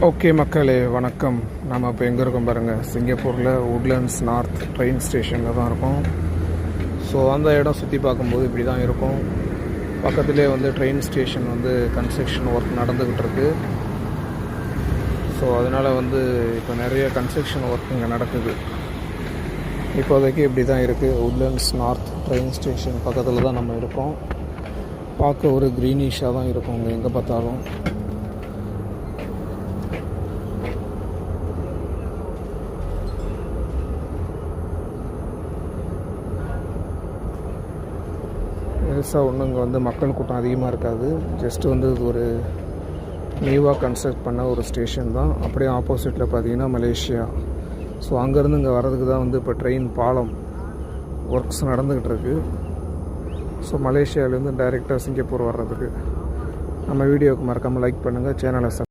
Okay மக்களே வணக்கம். நம்ம இப்போ எங்கே இருக்கோம் பாருங்கள், சிங்கப்பூரில் உட்லண்ட்ஸ் நார்த் ட்ரெயின் ஸ்டேஷனில் தான் இருக்கோம். ஸோ அந்த இடம் சுற்றி பார்க்கும்போது இப்படி தான் இருக்கும். பக்கத்துலேயே வந்து ட்ரெயின் ஸ்டேஷன் வந்து கன்ஸ்ட்ரக்ஷன் ஒர்க் நடந்துக்கிட்டு இருக்குது. ஸோ அதனால் வந்து இப்போ நிறைய கன்ஸ்ட்ரக்ஷன் ஒர்க் இங்கே நடக்குது. இப்போதைக்கு இப்படி தான் இருக்குது. உட்லண்ட்ஸ் நார்த் ட்ரெயின் ஸ்டேஷன் பக்கத்தில் தான் நம்ம இருக்கோம். பார்க்க ஒரு க்ரீனிஷாக தான் இருக்கும் இங்கே எங்கே பார்த்தாலும். பெருசாக ஒன்றும் இங்கே வந்து மக்கள் கூட்டம் அதிகமாக இருக்காது. ஜஸ்ட்டு வந்து இது ஒரு நியூவாக கன்ஸ்ட்ரக்ட் பண்ண ஒரு ஸ்டேஷன் தான். அப்படியே ஆப்போசிட்டில் பார்த்தீங்கன்னா மலேசியா. ஸோ அங்கேருந்து இங்கே வர்றதுக்கு தான் வந்து இப்போ ட்ரெயின் பாலம் ஒர்க்ஸ் நடந்துக்கிட்டு இருக்குது. ஸோ மலேசியாவிலேருந்து டைரெக்டாக சிங்கப்பூர் வர்றதுக்கு நம்ம வீடியோவுக்கு மறக்காமல் லைக் பண்ணுங்கள், சேனலை